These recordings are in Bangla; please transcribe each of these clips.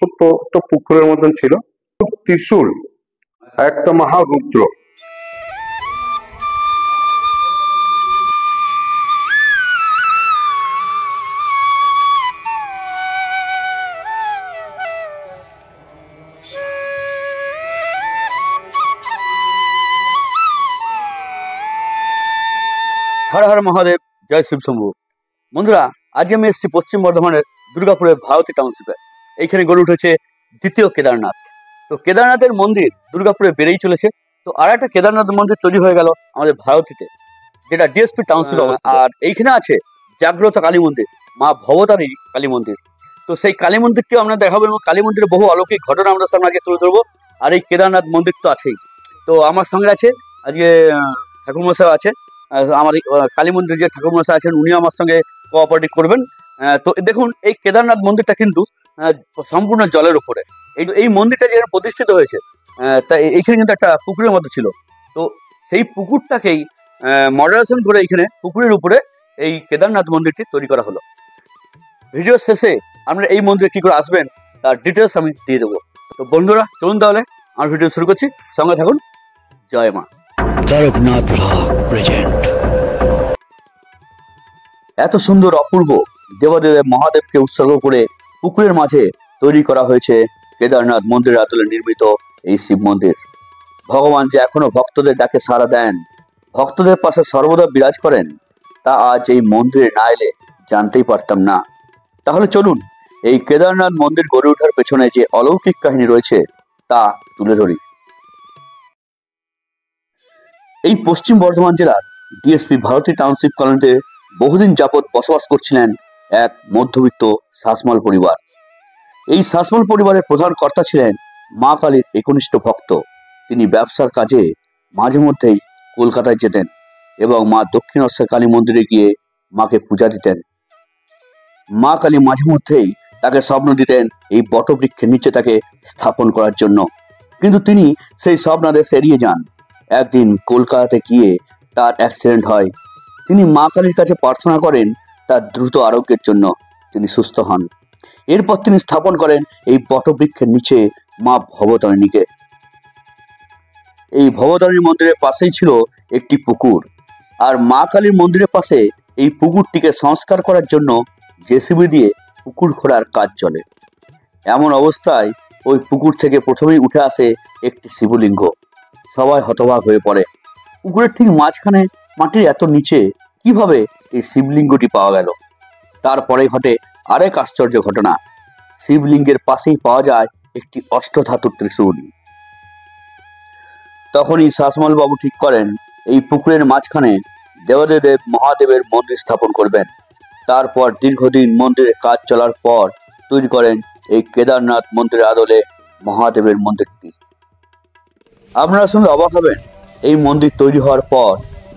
ছোট্ট একটা পুকুরের মতন ছিল, ত্রিশূল, একটা মহারুদ্র। হর হর মহাদেব, জয় শিব শম্ভু। বন্ধুরা, আজ আমি এসেছি পশ্চিম বর্ধমানের দুর্গাপুরের ভারতী টাউনশিপে। এইখানে গড়ে উঠেছে দ্বিতীয় কেদারনাথ। তো কেদারনাথের মন্দির দুর্গাপুরে বেড়েই চলেছে। তো আর একটা কেদারনাথ মন্দির তৈরি হয়ে গেল আমাদের ভারতীতে, যেটা ডিএসপি টাউনশিপে অবস্থিত। আর এইখানে আছে জাগ্রত কালী মন্দির, মা ভবতারী কালী মন্দির। তো সেই কালী মন্দিরকেও আমরা দেখাবো এবং কালী মন্দিরের বহু অলৌকিক ঘটনা আমরা সামনে আজকে তুলে ধরবো। আর এই কেদারনাথ মন্দির তো আছেই। তো আমার সঙ্গে আছে আজকে ঠাকুরমশাই আছে, আমার কালী মন্দির যে ঠাকুরমশাই আছেন উনিও আমার সঙ্গে কোঅপারেটিভ করবেন। তো দেখুন, এই কেদারনাথ মন্দিরটা কিন্তু সম্পূর্ণ জলের উপরে। এই মন্দিরটা যেখানে প্রতিষ্ঠিত হয়েছে, তা এইখানে কিন্তু একটা পুকুরের মতো ছিল। তো সেই পুকুরটাকেই মডারেশন করে এইখানে পুকুরের উপরে এই কেদারনাথ মন্দিরটি তৈরি করা হলো। ভিডিওর শেষে আপনারা এই মন্দিরে কি করে আসবেন তার ডিটেলস আমি দিয়ে দেবো। তো বন্ধুরা চলুন তাহলে আমার ভিডিও শুরু করছি, সঙ্গে থাকুন। জয় মা। Taraknath blog present. এত সুন্দর অপূর্ব দেবাদেব মহাদেবকে উৎসর্গ করে পুকুরের মাঝে তৈরি করা হয়েছে কেদারনাথ মন্দিরের আদলে নির্মিত এই শিব মন্দির। ভগবান যে এখনো ভক্তদের ডাকে সাড়া দেন, ভক্তদের পাশে সর্বদা বিরাজ করেন, তা আজ এই মন্দিরে না এলে জানতেই পারতাম না। তাহলে চলুন এই কেদারনাথ মন্দির গড়ে ওঠার পেছনে যে অলৌকিক কাহিনী রয়েছে তা তুলে ধরি। এই পশ্চিম বর্ধমান জেলার ডিএসপি ভারতী টাউনশিপ কলোনিতে বহুদিন যাবৎ বসবাস করছিলেন এক মধ্যবিত্ত শাসমল পরিবার। এই শাসমল পরিবারের প্রধান কর্তা ছিলেন মা কালীর একনিষ্ঠ ভক্ত। তিনি ব্যবসার কাজে মাঝে মধ্যেই কলকাতায় যেতেন এবং মা দক্ষিণেশ্বর কালী মন্দিরে গিয়ে মাকে পূজা দিতেন। মা কালী মাঝে মধ্যেই তাকে স্বপ্ন দিতেন এই বটবৃক্ষের নিচে তাকে স্থাপন করার জন্য, কিন্তু তিনি সেই স্বপ্নাদেশ এড়িয়ে যান। একদিন কলকাতাতে গিয়ে তার অ্যাক্সিডেন্ট হয়। তিনি মা কালীর কাছে প্রার্থনা করেন তার দ্রুত আরোগ্যের জন্য, তিনি সুস্থ হন। এরপর তিনি স্থাপন করেন এই বটবৃক্ষের নিচে মা ভবতারিণীকে। এই ভবতারিণী মন্দিরের পাশেই ছিল একটি পুকুর, আর মা কালীর মন্দিরের পাশে এই পুকুরটিকে সংস্কার করার জন্য জেসিবি দিয়ে পুকুর খোঁড়ার কাজ চলে। এমন অবস্থায় ওই পুকুর থেকে প্রথমেই উঠে আসে একটি শিবলিঙ্গ। সবাই হতবাক হয়ে পড়ে, পুকুরের ঠিক মাঝখানে মাটির এত নিচে কিভাবে এই শিবলিঙ্গটি পাওয়া গেল। তারপরে ঘটে আরেক আশ্চর্য ঘটনা। শিবলিঙ্গের পাশেই পাওয়া যায় একটি অষ্টধাতুর ত্রিশূল। তখনই শাসমল বাবু ঠিক করেন এই পুকুরের মাঝখানে দেবাদেব মহাদেবের মন্দির স্থাপন করবেন। তারপর দীর্ঘদিন মন্দিরের কাজ চলার পর তৈরি করেন এই কেদারনাথ মন্দিরের আদলে মহাদেবের মন্দিরটি। আপনারা শুনলে অবাক হবেন, এই মন্দির তৈরি হওয়ার পর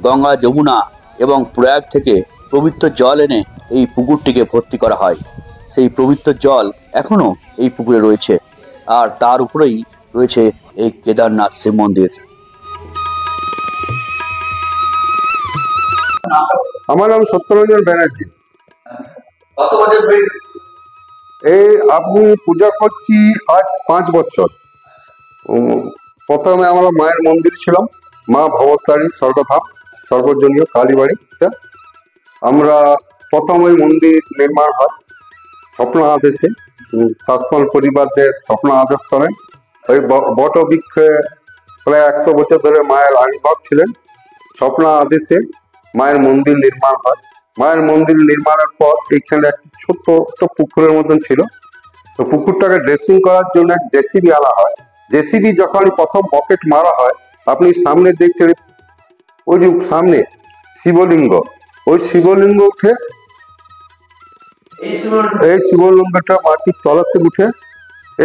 গঙ্গা, যমুনা এবং প্রয়াগ থেকে পবিত্র জল এনে এই পুকুরটিকে ভর্তি করা হয়। সেই পবিত্র জল এখনো এই পুকুরে রয়েছে, আর তার উপরেই রয়েছে এই কেদারনাথ শিব মন্দির। আমার নাম সত্যরঞ্জন ব্যানার্জি। এই আপনি পূজা করছি আজ 5 বছর। প্রথমে আমরা মায়ের মন্দির ছিলাম, মা ভবতারী স্বর্গধাম সর্বজনীয় কালীবাড়ি। আমরা প্রথম ওই মন্দির নির্মাণ হয় স্বপ্ন আদেশে, শাসমল পরিবারদের স্বপ্ন আদেশ করেন। ওই বটবৃক্ষে প্রায় 100 বছর ধরে মায়ের আবির্ভাব ছিলেন। স্বপ্ন আদেশে মায়ের মন্দির নির্মাণ হয়। মায়ের মন্দির নির্মাণের পর এখানে একটি ছোট্ট একটা পুকুরের মতন ছিল। তো পুকুরটাকে ড্রেসিং করার জন্য এক জেসিবি আনা হয়। জেসিবি যখন প্রথম পকেট মারা হয়, আপনি সামনে দেখছেন ওই যে সামনে শিবলিঙ্গ, ওই শিবলিঙ্গ উঠে, এই শিবলিঙ্গটা মাটির তলার থেকে উঠে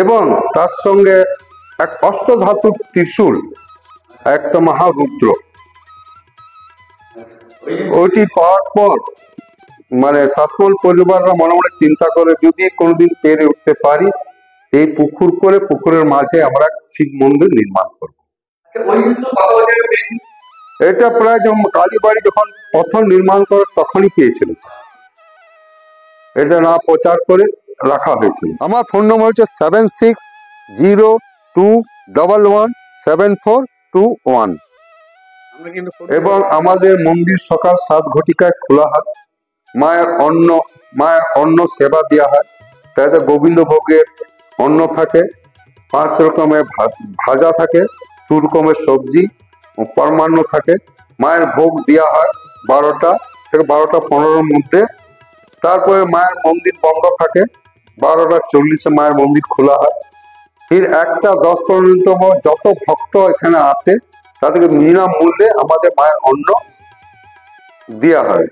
এবং তার সঙ্গে এক অষ্টধাতুর ত্রিশূল, একটা মহারুদ্র, ওইটি পাওয়ার পর মানে শাসমল পরিবাররা মনে মনে চিন্তা করে যদি কোনোদিন পেরে উঠতে পারি এই পুকুর করে পুকুরের মাঝে আমরা শিব মন্দির নির্মাণ করব। এটা প্রায় কালীবাড়ি যখন প্রথম নির্মাণ করে তখনই পেয়েছিল। এটা না প্রচার করে রাখা হয়েছিল। আমার ফোন নম্বর হচ্ছে 7602117421 আমরা কিন্তু এবং আমাদের মন্দির সকাল 7 ঘটিকায় খোলা হয়। মায়ের অন্ন সেবা দেওয়া হয়। তাতে গোবিন্দ ভোগের অন্ন থাকে, 5 রকমের ভাজা থাকে, 2 রকমের সবজি ও পরমান্ন থাকে। মায়ের ভোগ দেওয়া হয় 12টা থেকে 12:15 মধ্যে। তারপরে মায়ের মন্দির বন্ধ থাকে, 12:40 মায়ের মন্দির খোলা হয়। ফির 1:10 পর্যন্ত যত ভক্ত এখানে আসে তাদেরকে বিনামূল্যে আমাদের মায়ের অন্ন দেওয়া হয়।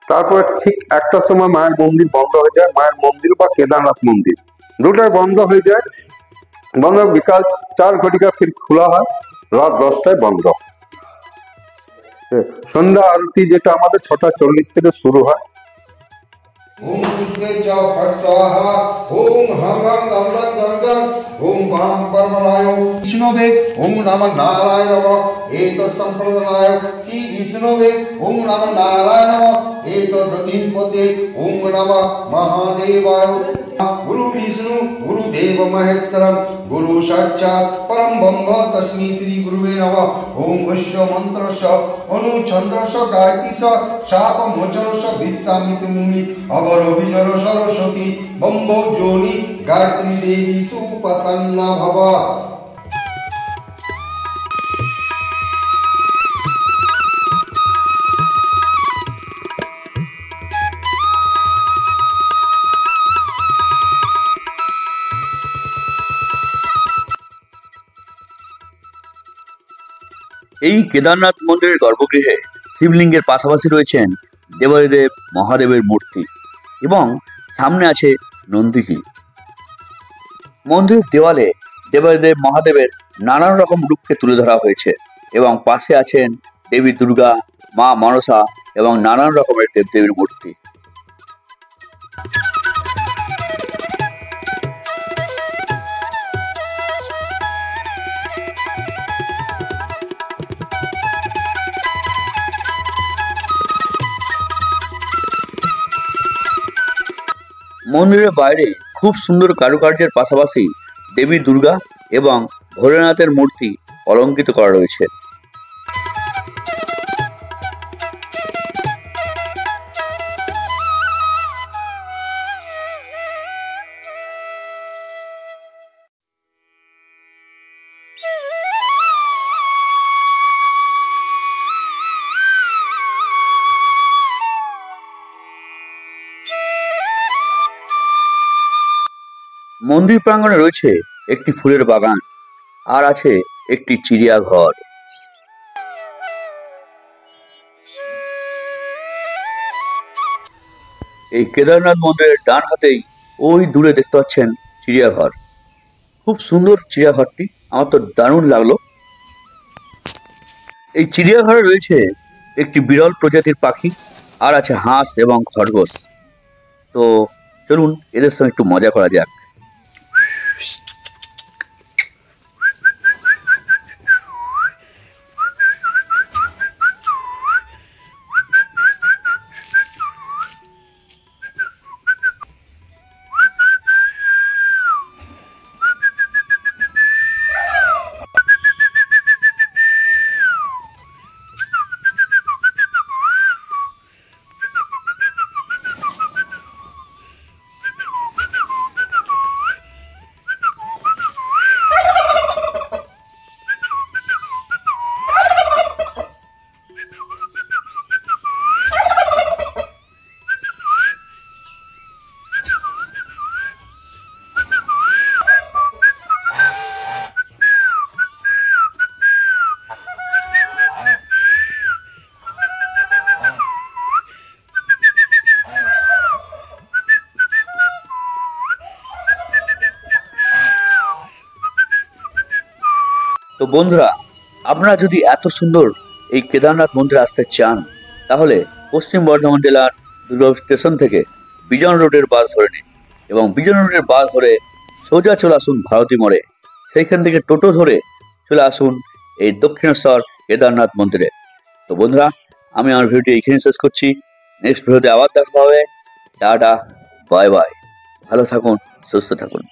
তারপরে ঠিক 1টার সময় মায়ের মন্দির বন্ধ হয়ে যায়। মায়ের মন্দির বা কেদারনাথ মন্দির দুটাই বন্ধ হয়ে যায়। বন্ধ বিকাল 4 ঘটিকা ফির খোলা হয়, রাত 10টায় বন্ধ। সন্ধ্যা আরতি যেটা আমাদের 6:40 থেকে শুরু হয়। ओम पुष्पे च फट स्वाहा ओम हम हम गम गम गम गम ओम वाम परमलाय विष्णुवे ओम नमः नारायण नमः एत संप्रदाय श्री विष्णुवे ओम नमः नारायण नमः एत दधिपते ओम नमः महादेवाय गुरु विष्णु गुरु देव महेश्वर गुरु साक्षात् परम ब्रह्म तस्मै श्री गुरुवे नमः ओम अस्य मंत्रस्य अनुचन्द्रस्य गायत्रीस्य शाप मोचनस्य विश्वामित्र मुनि अगर विजय सरस्वती बम्बो जोनि गायत्री देवी सुप्रसन्ना भव। এই কেদারনাথ মন্দিরের গর্ভগৃহে শিবলিঙ্গের পাশাপাশি রয়েছেন দেবাদিদেব মহাদেবের মূর্তি এবং সামনে আছে নন্দীজি। মন্দিরের দেওয়ালে দেবাদিদেব মহাদেবের নানান রকম রূপকে তুলে ধরা হয়েছে এবং পাশে আছেন দেবী দুর্গা, মা মনসা এবং নানান রকমের দেবদেবীর মূর্তি। মন্দিরের বাইরে খুব সুন্দর কারুকার্যের পাশাপাশি দেবী দুর্গা এবং ভোলেনাথের মূর্তি অলঙ্কৃত করা রয়েছে। মন্দির প্রাঙ্গণে রয়েছে একটি ফুলের বাগান আর আছে একটি চিড়িয়াঘর। এই কেদারনাথ মন্দিরের ডান হাতেই ওই দূরে দেখতে পাচ্ছেন চিড়িয়াঘর। খুব সুন্দর চিড়িয়াঘরটি, আমার তো দারুণ লাগলো। এই চিড়িয়াঘরে রয়েছে একটি বিরল প্রজাতির পাখি আর আছে হাঁস এবং খরগোশ। তো চলুন এদের সঙ্গে একটু মজা করা যাক। তো বন্ধুরা, আপনারা যদি এত সুন্দর এই কেদারনাথ মন্দিরে আসতে চান তাহলে পশ্চিম বর্ধমান জেলার দুর্গাপুর স্টেশন থেকে বিজন রোডের বাস ধরে নিন এবং বিজন রোডের বাস ধরে সোজা চলে আসুন ভারতী মোড়ে। সেইখান থেকে টোটো ধরে চলে আসুন এই দক্ষিণেশ্বর কেদারনাথ মন্দিরে। তো বন্ধুরা, আমি আমার ভিডিওটি এখানে শেষ করছি। নেক্সট ভিডিওতে আবার দেখা হবে। Tata, bye bye. ভালো থাকুন, সুস্থ থাকুন।